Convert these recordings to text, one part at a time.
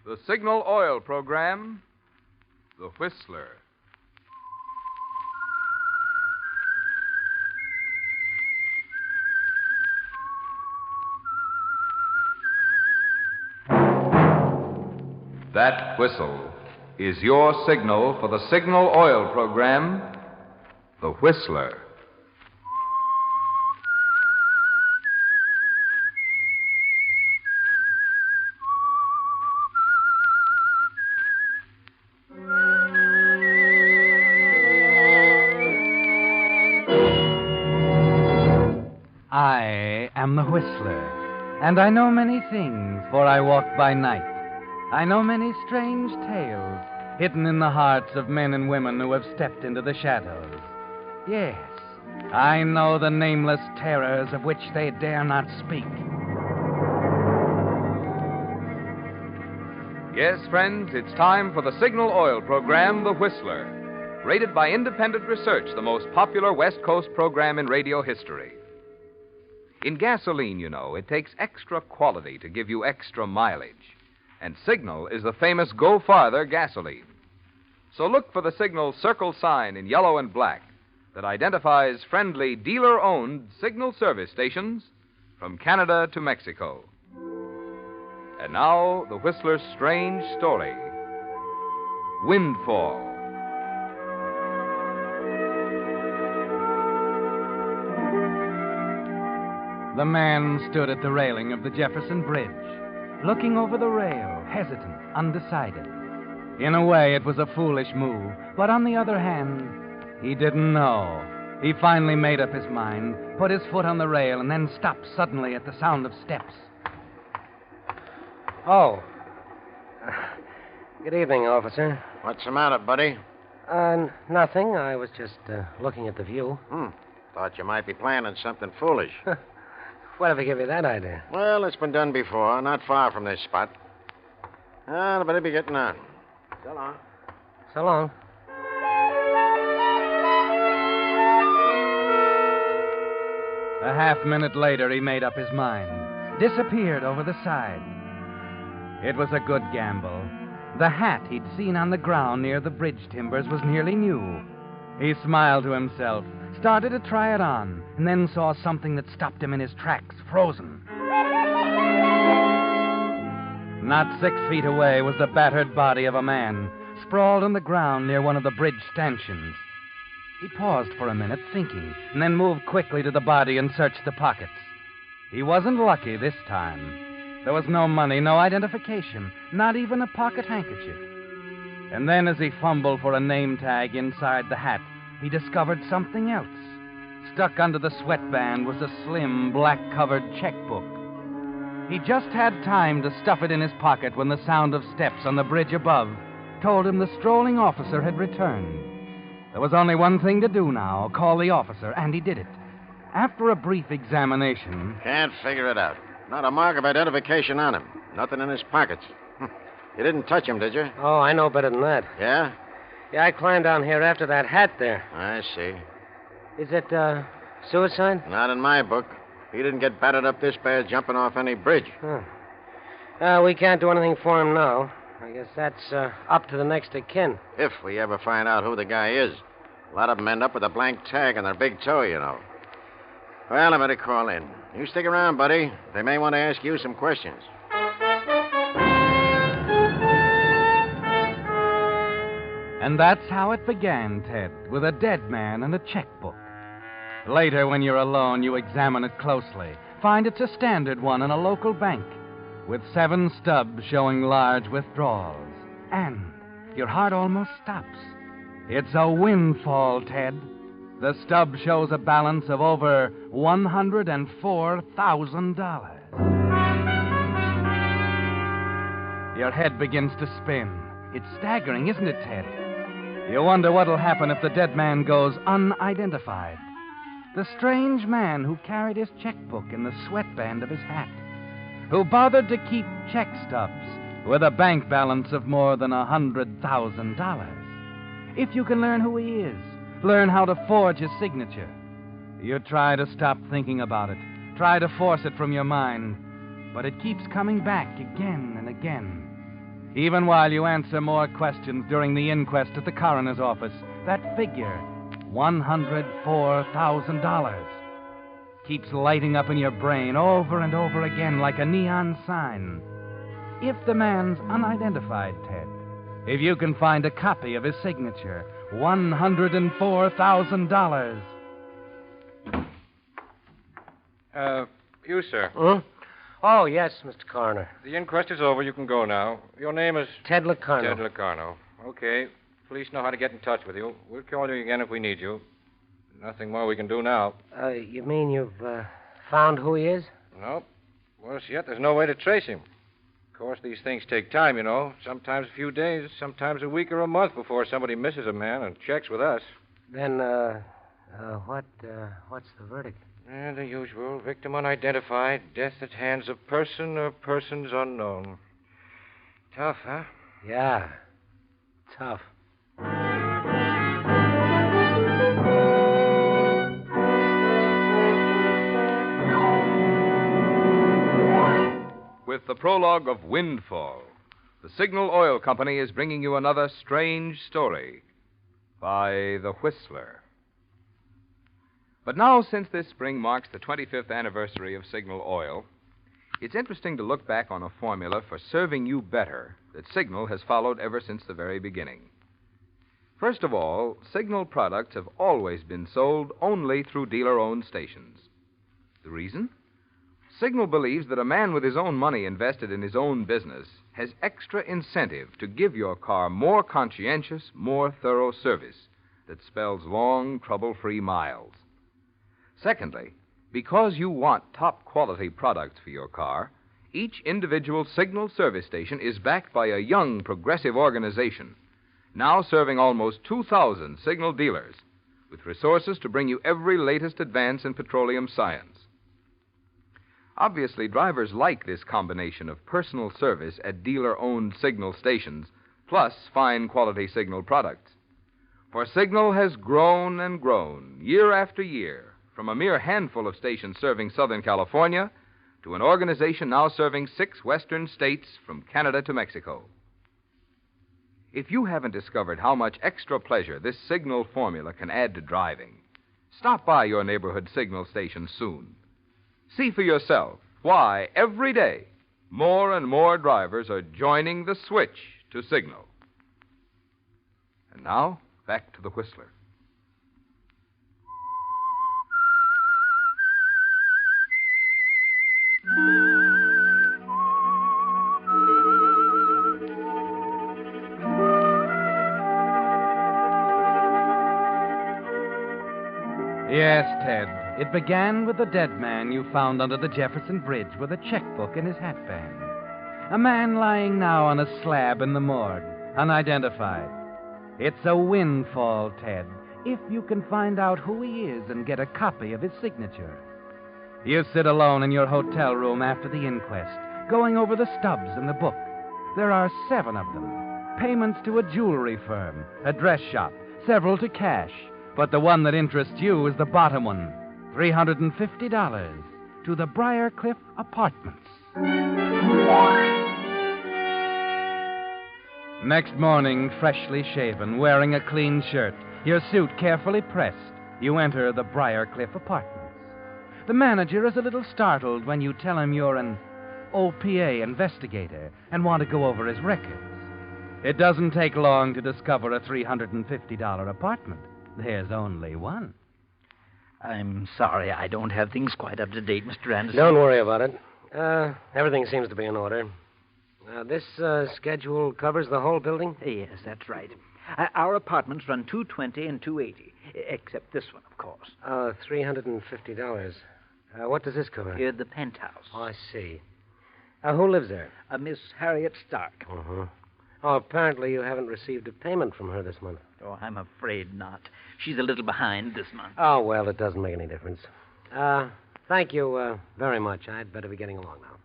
The Signal Oil program, The Whistler. That whistle is your signal for the Signal Oil program, The Whistler. I am the Whistler, and I know many things, for I walk by night. I know many strange tales hidden in the hearts of men and women who have stepped into the shadows. Yes, I know the nameless terrors of which they dare not speak. Yes, friends, it's time for the Signal Oil program, The Whistler. Rated by independent research, the most popular West Coast program in radio history. In gasoline, you know, it takes extra quality to give you extra mileage. And Signal is the famous Go Farther gasoline. So look for the Signal circle sign in yellow and black that identifies friendly dealer-owned Signal service stations from Canada to Mexico. And now, the Whistler's strange story, Windfall. The man stood at the railing of the Jefferson Bridge, looking over the rail, hesitant, undecided. In a way, it was a foolish move, but on the other hand, he didn't know. He finally made up his mind, put his foot on the rail, and then stopped suddenly at the sound of steps. Oh. Good evening, officer. What's the matter, buddy? Nothing. I was just looking at the view. Thought you might be planning something foolish. Whatever gave you that idea? Well, it's been done before, not far from this spot. I better be getting on. So long. So long. A half-minute later, he made up his mind, disappeared over the side. It was a good gamble. The hat he'd seen on the ground near the bridge timbers was nearly new. He smiled to himself, started to try it on, and then saw something that stopped him in his tracks, frozen. Not 6 feet away was the battered body of a man, sprawled on the ground near one of the bridge stanchions. He paused for a minute, thinking, and then moved quickly to the body and searched the pockets. He wasn't lucky this time. There was no money, no identification, not even a pocket handkerchief. And then as he fumbled for a name tag inside the hat, he discovered something else. Stuck under the sweatband was a slim, black-covered checkbook. He just had time to stuff it in his pocket when the sound of steps on the bridge above told him the strolling officer had returned. There was only one thing to do now, call the officer, and he did it. After a brief examination... Can't figure it out. Not a mark of identification on him. Nothing in his pockets. You didn't touch him, did you? Oh, I know better than that. Yeah? Yeah, I climbed down here after that hat there. I see. Is it, suicide? Not in my book. He didn't get battered up this bad jumping off any bridge. We can't do anything for him now. I guess that's up to the next of kin. If we ever find out who the guy is. A lot of them end up with a blank tag on their big toe, you know. Well, I better call in. You stick around, buddy. They may want to ask you some questions. And that's how it began, Ted, with a dead man and a checkbook. Later, when you're alone, you examine it closely. Find it's a standard one in a local bank, with 7 stubs showing large withdrawals. And your heart almost stops. It's a windfall, Ted. The stub shows a balance of over $104,000. Your head begins to spin. It's staggering, isn't it, Ted? You wonder what'll happen if the dead man goes unidentified. The strange man who carried his checkbook in the sweatband of his hat, who bothered to keep check stubs with a bank balance of more than $100,000. If you can learn who he is, learn how to forge his signature, you try to stop thinking about it, try to force it from your mind, but it keeps coming back again and again. Even while you answer more questions during the inquest at the coroner's office, that figure, $104,000, keeps lighting up in your brain over and over again like a neon sign. If the man's unidentified, Ted, if you can find a copy of his signature, $104,000. You, sir. Hmm? Oh, yes, Mr. Coroner. The inquest is over. You can go now. Your name is? Ted Locarno. Ted Locarno. Okay. Police know how to get in touch with you. We'll call you again if we need you. Nothing more we can do now. You mean you've found who he is? Nope. Worse yet, there's no way to trace him. Of course, these things take time, you know. Sometimes a few days, sometimes a week or a month before somebody misses a man and checks with us. Then, what's the verdict? The usual. Victim unidentified. Death at hands of person or persons unknown. Tough, huh? Yeah. Tough. With the prologue of Windfall, the Signal Oil Company is bringing you another strange story by The Whistler. But now, since this spring marks the 25th anniversary of Signal Oil, it's interesting to look back on a formula for serving you better that Signal has followed ever since the very beginning. First of all, Signal products have always been sold only through dealer-owned stations. The reason? Signal believes that a man with his own money invested in his own business has extra incentive to give your car more conscientious, more thorough service that spells long, trouble-free miles. Secondly, because you want top-quality products for your car, each individual Signal service station is backed by a young, progressive organization, now serving almost 2,000 Signal dealers, with resources to bring you every latest advance in petroleum science. Obviously, drivers like this combination of personal service at dealer-owned Signal stations, plus fine-quality Signal products. For Signal has grown and grown, year after year, from a mere handful of stations serving Southern California to an organization now serving 6 western states from Canada to Mexico. If you haven't discovered how much extra pleasure this Signal formula can add to driving, stop by your neighborhood Signal station soon. See for yourself why, every day, more and more drivers are joining the switch to Signal. And now, back to the Whistler. Yes, Ted. It began with the dead man you found under the Jefferson Bridge with a checkbook in his hatband. A man lying now on a slab in the morgue, unidentified. It's a windfall, Ted, if you can find out who he is and get a copy of his signature. You sit alone in your hotel room after the inquest, going over the stubs in the book. There are 7 of them. Payments to a jewelry firm, a dress shop, several to cash. But the one that interests you is the bottom one, $350 to the Briarcliff Apartments. Next morning, freshly shaven, wearing a clean shirt, your suit carefully pressed, you enter the Briarcliff Apartments. The manager is a little startled when you tell him you're an OPA investigator and want to go over his records. It doesn't take long to discover a $350 apartment. There's only one. I'm sorry I don't have things quite up to date, Mr. Anderson. Don't worry about it. Everything seems to be in order. This schedule covers the whole building? Yes, that's right. Our apartments run 220 and 280, except this one, of course. $350. What does this cover? The penthouse. Oh, I see. Who lives there? Miss Harriet Stark. Uh-huh. Oh, apparently you haven't received a payment from her this month. Oh, I'm afraid not. She's a little behind this month. Oh, well, it doesn't make any difference. Thank you very much. I'd better be getting along now.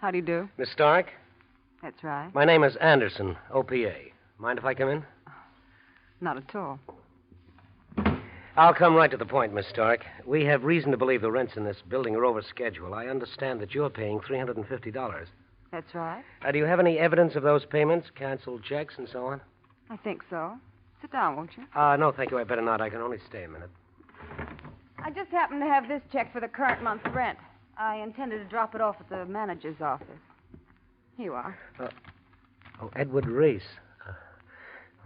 How do you do? Miss Stark? That's right. My name is Anderson, OPA. Mind if I come in? Not at all. I'll come right to the point, Miss Stark. We have reason to believe the rents in this building are over schedule. I understand that you're paying $350. That's right. Do you have any evidence of those payments, canceled checks, and so on? I think so. Sit down, won't you? No, thank you. I better not. I can only stay a minute. I just happen to have this check for the current month's rent. I intended to drop it off at the manager's office. Here you are. Edward Reese.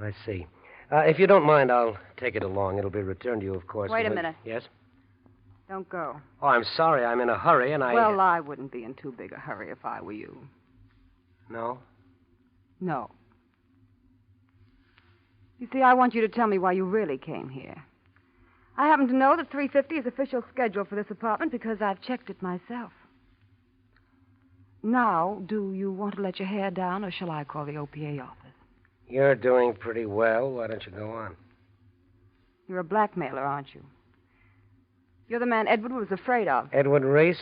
I see. If you don't mind, I'll take it along. It'll be returned to you, of course. Wait a minute. Yes? Don't go. Oh, I'm sorry. I'm in a hurry, and Well, I wouldn't be in too big a hurry if I were you. No? No. You see, I want you to tell me why you really came here. I happen to know that 350 is official schedule for this apartment because I've checked it myself. Now, do you want to let your hair down, or shall I call the OPA office? You're doing pretty well. Why don't you go on? You're a blackmailer, aren't you? You're the man Edward was afraid of. Edward Reese?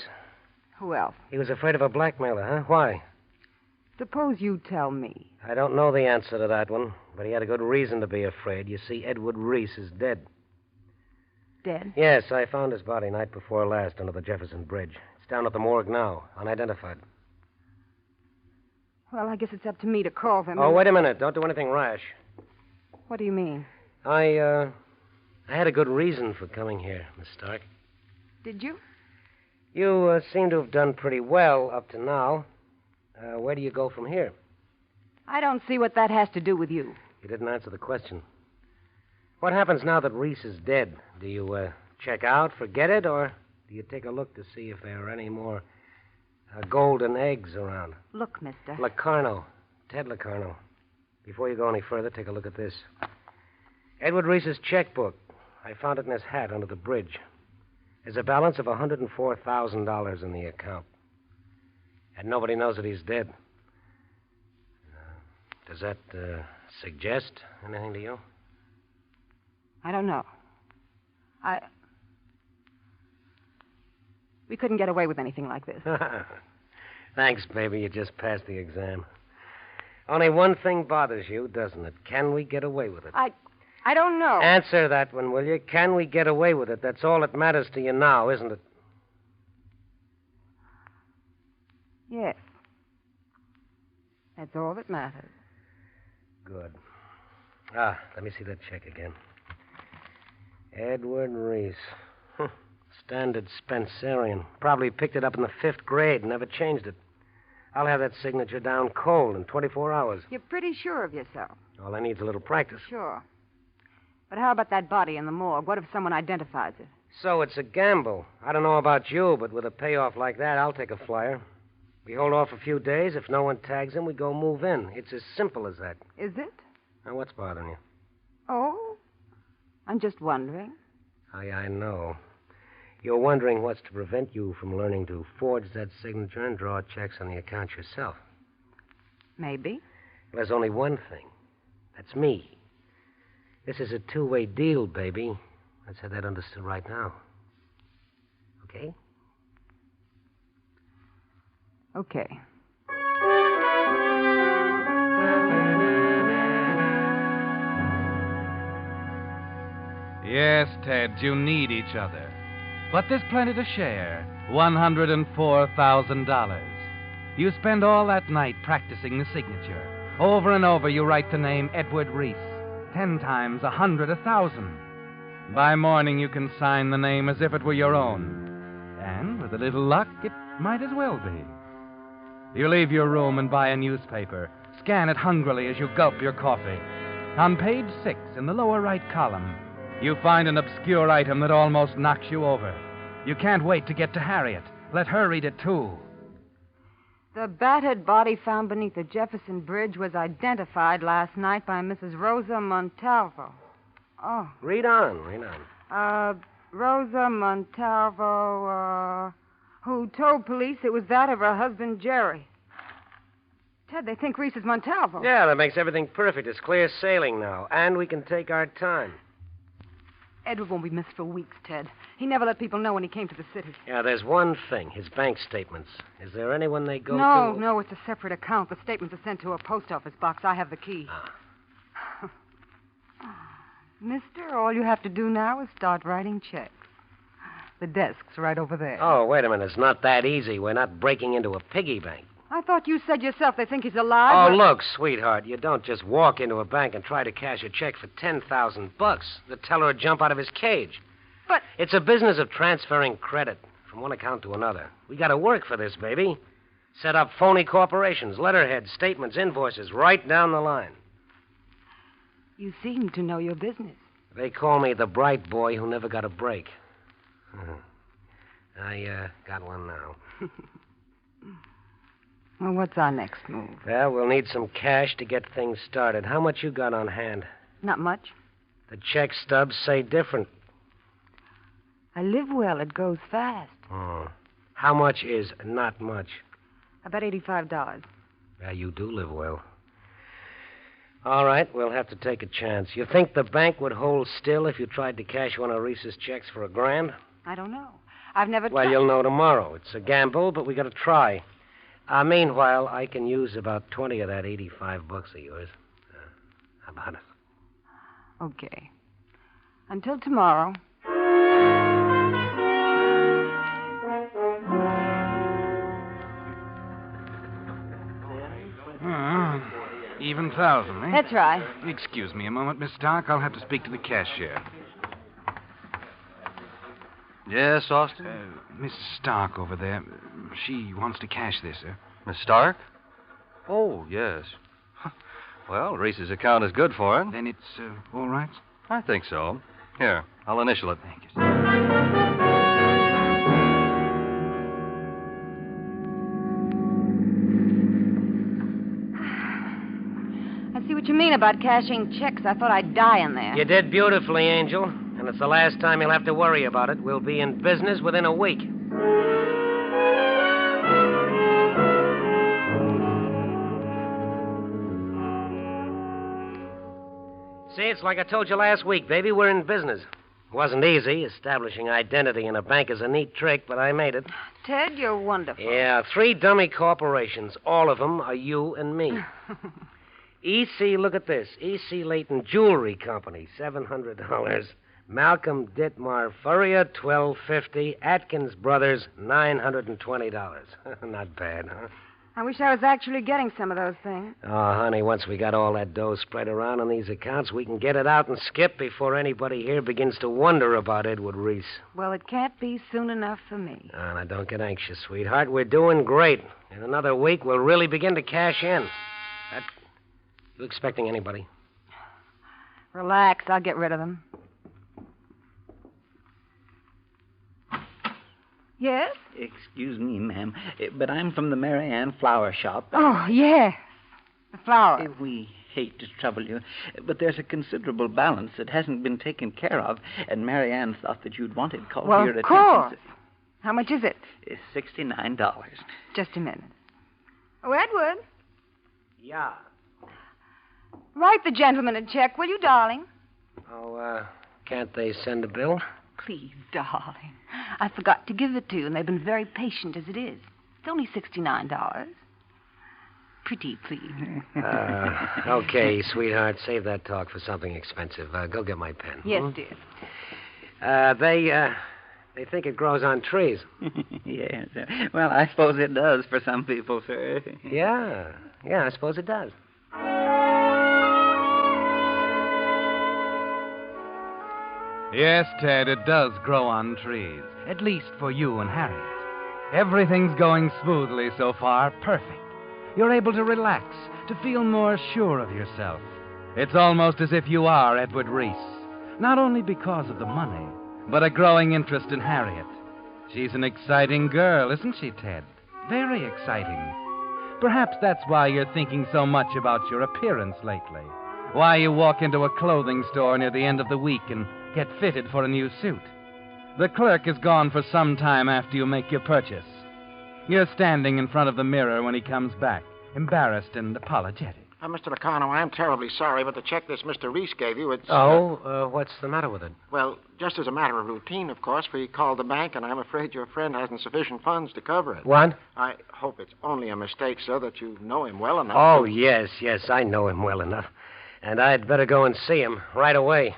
Who else? He was afraid of a blackmailer, huh? Why? Suppose you tell me. I don't know the answer to that one, but he had a good reason to be afraid. You see, Edward Reese is dead. Dead? Yes, I found his body night before last under the Jefferson Bridge. It's down at the morgue now, unidentified. Well, I guess it's up to me to call them. Oh, wait a minute. Don't do anything rash. What do you mean? I had a good reason for coming here, Miss Stark. Did you? You seem to have done pretty well up to now. Where do you go from here? I don't see what that has to do with you. You didn't answer the question. What happens now that Reese is dead? Do you check out, forget it, or do you take a look to see if there are any more golden eggs around? Look, mister. Locarno. Ted Locarno. Before you go any further, take a look at this. Edward Reese's checkbook. I found it in his hat under the bridge. There's a balance of $104,000 in the account. And nobody knows that he's dead. Does that suggest anything to you? I don't know. We couldn't get away with anything like this. Thanks, baby. You just passed the exam. Only one thing bothers you, doesn't it? Can we get away with it? I don't know. Answer that one, will you? Can we get away with it? That's all that matters to you now, isn't it? Yes. That's all that matters. Good. Let me see that check again. Edward Reese. Standard Spencerian. Probably picked it up in the 5th grade and never changed it. I'll have that signature down cold in 24 hours. You're pretty sure of yourself. All I need is a little practice. Sure. But how about that body in the morgue? What if someone identifies it? So it's a gamble. I don't know about you, but with a payoff like that, I'll take a flyer. We hold off a few days. If no one tags him, we go move in. It's as simple as that. Is it? Now, what's bothering you? Oh, I'm just wondering. I know. You're wondering what's to prevent you from learning to forge that signature and draw checks on the account yourself. Maybe. Well, there's only one thing. That's me. This is a two-way deal, baby. Let's have that understood right now. Okay? Okay. Yes, Ted, you need each other. But there's plenty to share. $104,000. You spend all that night practicing the signature. Over and over, you write the name Edward Reese. 10 times, 100, 1,000. By morning, you can sign the name as if it were your own. And with a little luck, it might as well be. You leave your room and buy a newspaper. Scan it hungrily as you gulp your coffee. On page 6, in the lower right column, you find an obscure item that almost knocks you over. You can't wait to get to Harriet. Let her read it, too. The battered body found beneath the Jefferson Bridge was identified last night by Mrs. Rosa Montalvo. Oh. Read on. Rosa Montalvo, who told police it was that of her husband, Jerry. Ted, they think Reese is Montalvo. Yeah, that makes everything perfect. It's clear sailing now, and we can take our time. Edward won't be missed for weeks, Ted. He never let people know when he came to the city. Yeah, there's one thing, his bank statements. Is there anyone they go to? No, it's a separate account. The statements are sent to a post office box. I have the key. Mister, all you have to do now is start writing checks. The desk's right over there. Oh, wait a minute. It's not that easy. We're not breaking into a piggy bank. I thought you said yourself they think he's alive. Oh, look, sweetheart, you don't just walk into a bank and try to cash a check for $10,000. The teller would jump out of his cage. But... It's a business of transferring credit from one account to another. We got to work for this, baby. Set up phony corporations, letterheads, statements, invoices, right down the line. You seem to know your business. They call me the bright boy who never got a break. I got one now. Well, what's our next move? Well, we'll need some cash to get things started. How much you got on hand? Not much. The check stubs say different. I live well. It goes fast. Oh. How much is not much? About $85. Yeah, you do live well. All right, we'll have to take a chance. You think the bank would hold still if you tried to cash one of Reese's checks for $1,000? I don't know. I've never Well, tried. you'll know tomorrow. It's a gamble, but we got to try. Meanwhile, I can use about 20 of that $85 of yours. How about it? Okay. Until tomorrow. Even thousand, eh? That's right. Excuse me a moment, Miss Stark. I'll have to speak to the cashier. Yes, Austin? Miss Stark over there. She wants to cash this, sir. Miss Stark? Oh, yes. Well, Reese's account is good for it. Then it's all right? I think so. Here, I'll initial it. Thank you, sir. I see what you mean about cashing checks. I thought I'd die in there. You did beautifully, Angel. And it's the last time you'll have to worry about it. We'll be in business within a week. See, it's like I told you last week, baby. We're in business. It wasn't easy. Establishing identity in a bank is a neat trick, but I made it. Ted, you're wonderful. Yeah, 3 dummy corporations. All of them are you and me. E.C., look at this. E.C. Layton Jewelry Company, $700. Malcolm Ditmar Furrier, $1,250. Atkins Brothers, $920. Not bad, huh? I wish I was actually getting some of those things. Oh, honey, once we got all that dough spread around on these accounts, we can get it out and skip before anybody here begins to wonder about Edward Reese. Well, it can't be soon enough for me. Oh, now, don't get anxious, sweetheart. We're doing great. In another week, we'll really begin to cash in. You expecting anybody? Relax. I'll get rid of them. Yes? Excuse me, ma'am, but I'm from the Mary Ann Flower Shop. Oh, yes. The flower. We hate to trouble you, but there's a considerable balance that hasn't been taken care of, and Mary Ann thought that you'd want it called Well, your of attention. course. How much is it? It's $69. Just a minute. Oh, Edward, Yeah. write the gentleman a check, will you, darling? Oh, can't they send a bill? Please, darling. I forgot to give it to you, and they've been very patient as it is. It's only $69. Pretty, please. Okay, sweetheart. Save that talk for something expensive. Go get my pen. Yes, dear. They think it grows on trees. Yes. Well, I suppose it does for some people, sir. Yeah, I suppose it does. Yes, Ted, it does grow on trees. At least for you and Harriet. Everything's going smoothly so far. Perfect. You're able to relax, to feel more sure of yourself. It's almost as if you are Edward Reese. Not only because of the money, but a growing interest in Harriet. She's an exciting girl, isn't she, Ted? Very exciting. Perhaps that's why you're thinking so much about your appearance lately. Why you walk into a clothing store near the end of the week and get fitted for a new suit. The clerk is gone for some time after you make your purchase. You're standing in front of the mirror when he comes back, embarrassed and apologetic. Mr. Locarno, I'm terribly sorry, but the check this Mr. Reese gave you, it's... What's the matter with it? Well, just as a matter of routine, of course, we called the bank, and I'm afraid your friend hasn't sufficient funds to cover it. What? I hope it's only a mistake, sir, that you know him well enough. Oh, yes, I know him well enough. And I'd better go and see him right away.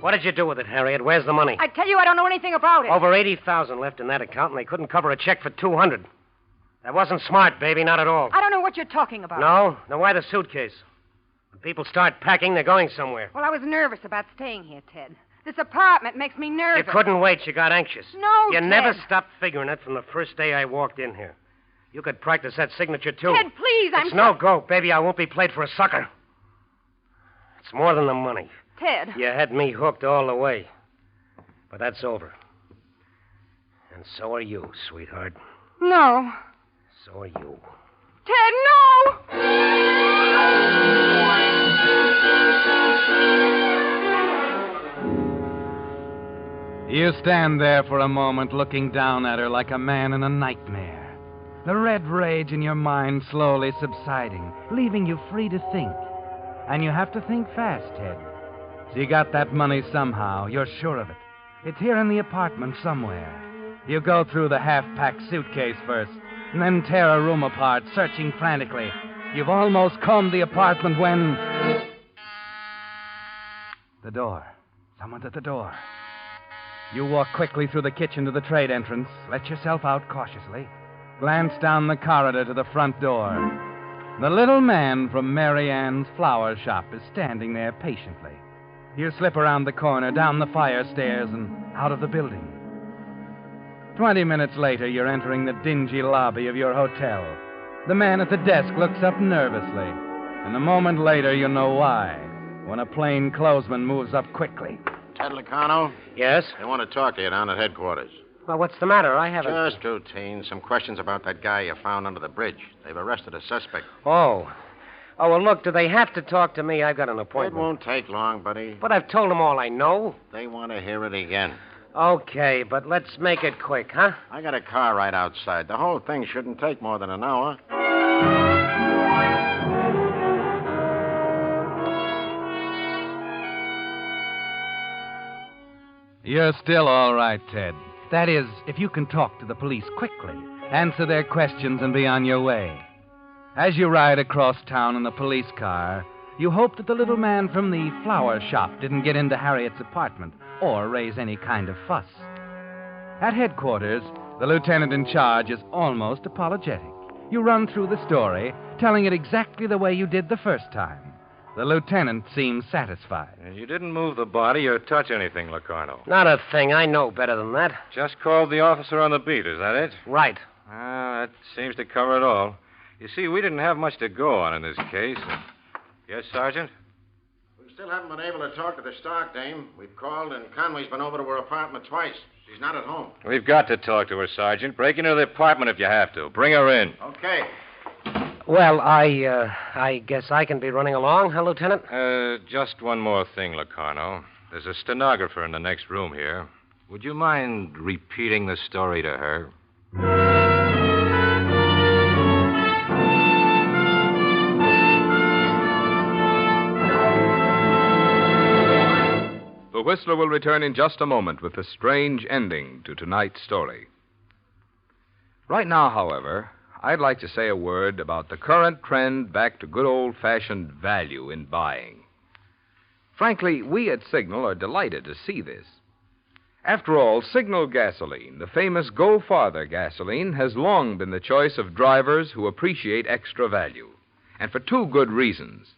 What did you do with it, Harriet? Where's the money? I tell you, I don't know anything about it. Over 80,000 left in that account, and they couldn't cover a check for 200. That wasn't smart, baby, not at all. I don't know what you're talking about. No? Then why the suitcase? When people start packing, they're going somewhere. Well, I was nervous about staying here, Ted. This apartment makes me nervous. You couldn't wait. You got anxious. No, You Ted. never stopped figuring it from the first day I walked in here. You could practice that signature, too. Ted, please, It's no go, baby. I won't be played for a sucker. It's more than the money. Ted. You had me hooked all the way. But that's over. And so are you, sweetheart. No. So are you. Ted, no! You stand there for a moment looking down at her like a man in a nightmare. The red rage in your mind slowly subsiding, leaving you free to think. And you have to think fast, Ted. So you got that money somehow, you're sure of it. It's here in the apartment somewhere. You go through the half-packed suitcase first, and then tear a room apart, searching frantically. You've almost combed the apartment when... The door. Someone's at the door. You walk quickly through the kitchen to the trade entrance, let yourself out cautiously, glance down the corridor to the front door. The little man from Mary Ann's flower shop is standing there patiently. You slip around the corner, down the fire stairs, and out of the building. 20 minutes later, you're entering the dingy lobby of your hotel. The man at the desk looks up nervously, and a moment later, you know why, when a plainclothesman moves up quickly. Ted Locano? Yes? They want to talk to you down at headquarters. Well, what's the matter? I haven't... Just routine. Some questions about that guy you found under the bridge. They've arrested a suspect. Oh. Oh, well, look, do they have to talk to me? I've got an It appointment. won't take long, buddy. But I've told them all I know. They want to hear it again. Okay, but let's make it quick, huh? I got a car right outside. The whole thing shouldn't take more than an hour. You're still all right, Ted. That is, if you can talk to the police quickly, answer their questions, and be on your way. As you ride across town in the police car, you hope that the little man from the flower shop didn't get into Harriet's apartment or raise any kind of fuss. At headquarters, the lieutenant in charge is almost apologetic. You run through the story, telling it exactly the way you did the first time. The lieutenant seems satisfied. You didn't move the body or touch anything, Locarno. Not a thing. I know better than that. Just called the officer on the beat, is that it? Right. That seems to cover it all. You see, we didn't have much to go on in this case. Yes, Sergeant? We still haven't been able to talk to the stock dame. We've called, and Conway's been over to her apartment twice. She's not at home. We've got to talk to her, Sergeant. Break into the apartment if you have to. Bring her in. Okay. Well, I guess I can be running along, huh, Lieutenant? Just one more thing, Locarno. There's a stenographer in the next room here. Would you mind repeating the story to her? The Whistler will return in just a moment with the strange ending to tonight's story. Right now, however, I'd like to say a word about the current trend back to good old-fashioned value in buying. Frankly, we at Signal are delighted to see this. After all, Signal gasoline, the famous Go Farther gasoline, has long been the choice of drivers who appreciate extra value, and for two good reasons.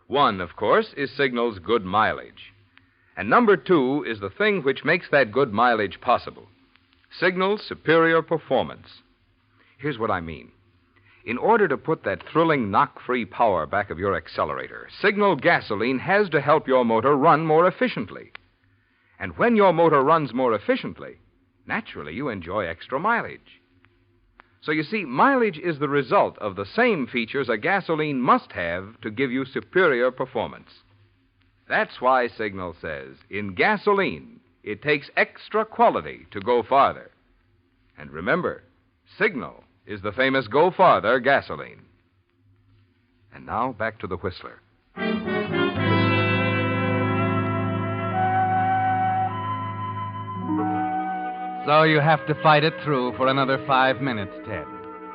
One, of course, is Signal's good mileage. And number two is the thing which makes that good mileage possible: Signal's superior performance. Here's what I mean. In order to put that thrilling knock-free power back of your accelerator, Signal gasoline has to help your motor run more efficiently. And when your motor runs more efficiently, naturally you enjoy extra mileage. So you see, mileage is the result of the same features a gasoline must have to give you superior performance. That's why Signal says, in gasoline, it takes extra quality to go farther. And remember, Signal is the famous Go Farther gasoline. And now, back to the Whistler. So you have to fight it through for another 5 minutes, Ted.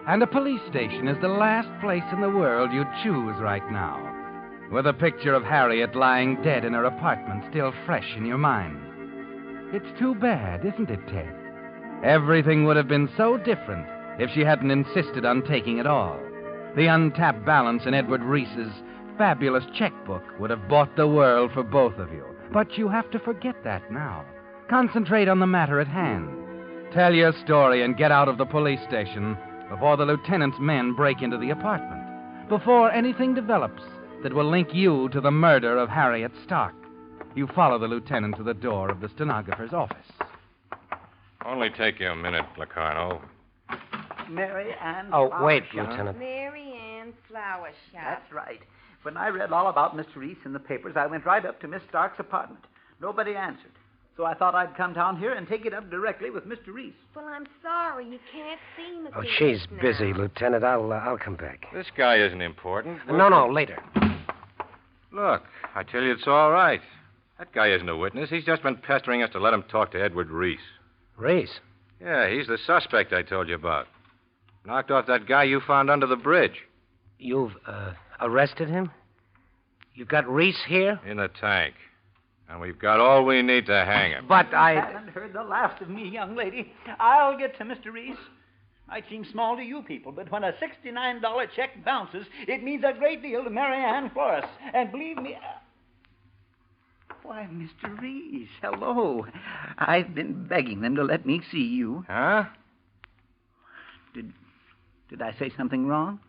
And a police station is the last place in the world you'd choose right now, with a picture of Harriet lying dead in her apartment still fresh in your mind. It's too bad, isn't it, Ted? Everything would have been so different if she hadn't insisted on taking it all. The untapped balance in Edward Reese's fabulous checkbook would have bought the world for both of you. But you have to forget that now. Concentrate on the matter at hand. Tell your story and get out of the police station before the lieutenant's men break into the apartment. Before anything develops that will link you to the murder of Harriet Stark. You follow the lieutenant to the door of the stenographer's office. Only take you a minute, Locarno. Mary Ann Oh, Flower wait, Shop. Lieutenant. Mary Ann's Flower Shop. That's right. When I read all about Mr. Reese in the papers, I went right up to Miss Stark's apartment. Nobody answered. So I thought I'd come down here and take it up directly with Mr. Reese. Well, I'm sorry. You can't see Mrs. Oh, she's Reese now. busy, Lieutenant. I'll come back. This guy isn't important. No, later. Look, I tell you it's all right. That guy isn't a witness. He's just been pestering us to let him talk to Edward Reese. Reese? Yeah, he's the suspect I told you about. Knocked off that guy you found under the bridge. You've, arrested him? You've got Reese here? In the tank. And we've got all we need to hang him. But I haven't heard the last of me, young lady. I'll get to Mr. Reese. Might seem small to you people, but when a $69 check bounces, it means a great deal to Mary Ann Flores. And believe me... Why, Mr. Reese, hello. I've been begging them to let me see you. Huh? Did I say something wrong?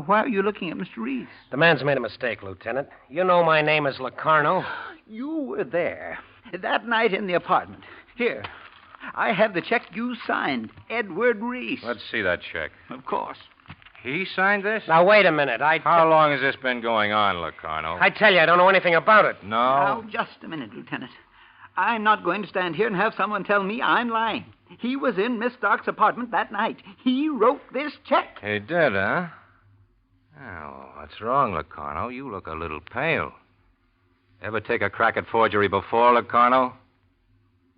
Why are you looking at Mr. Reese? The man's made a mistake, Lieutenant. You know my name is Locarno. You were there that night in the apartment. Here, I have the check you signed, Edward Reese. Let's see that check. Of course. He signed this? Now, wait a minute. How long has this been going on, Locarno? I tell you, I don't know anything about it. No? Now, just a minute, Lieutenant. I'm not going to stand here and have someone tell me I'm lying. He was in Miss Stark's apartment that night. He wrote this check. He did, huh? Oh, what's wrong, Locarno? You look a little pale. Ever take a crack at forgery before, Locarno?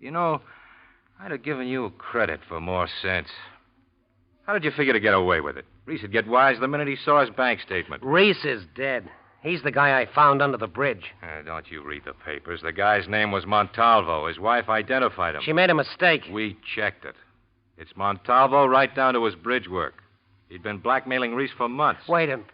You know, I'd have given you credit for more sense. How did you figure to get away with it? Reese would get wise the minute he saw his bank statement. Reese is dead. He's the guy I found under the bridge. Don't you read the papers? The guy's name was Montalvo. His wife identified him. She made a mistake. We checked it. It's Montalvo right down to his bridge work. He'd been blackmailing Reese for months. Wait a minute.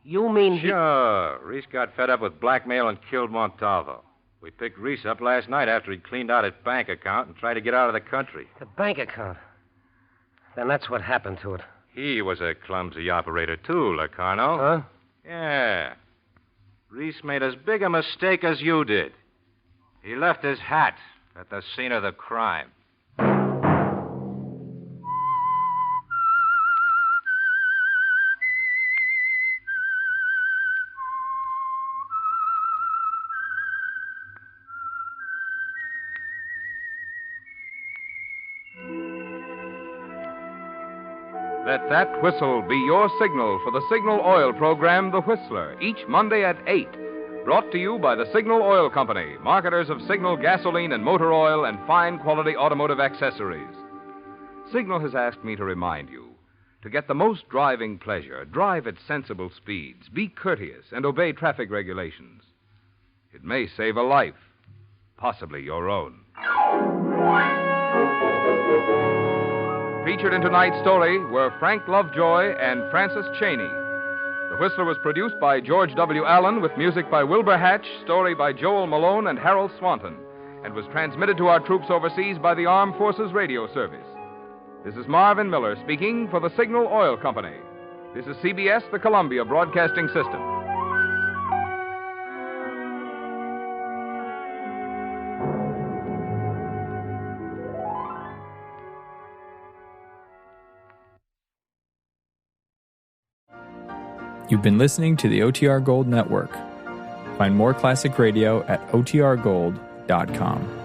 You mean Sure. Reese got fed up with blackmail and killed Montalvo. We picked Reese up last night after he'd cleaned out his bank account and tried to get out of the country. The bank account? Then that's what happened to it. He was a clumsy operator, too, Locarno. Huh? Yeah. Reese made as big a mistake as you did. He left his hat at the scene of the crime. Let that whistle be your signal for the Signal Oil program, The Whistler, each Monday at 8. Brought to you by the Signal Oil Company, marketers of Signal gasoline and motor oil and fine quality automotive accessories. Signal has asked me to remind you, to get the most driving pleasure, drive at sensible speeds, be courteous, and obey traffic regulations. It may save a life, possibly your own. Featured in tonight's story were Frank Lovejoy and Francis Cheney. The Whistler was produced by George W. Allen with music by Wilbur Hatch, story by Joel Malone and Harold Swanton, and was transmitted to our troops overseas by the Armed Forces Radio Service. This is Marvin Miller speaking for the Signal Oil Company. This is CBS, the Columbia Broadcasting System. You've been listening to the OTR Gold Network. Find more classic radio at otrgold.com.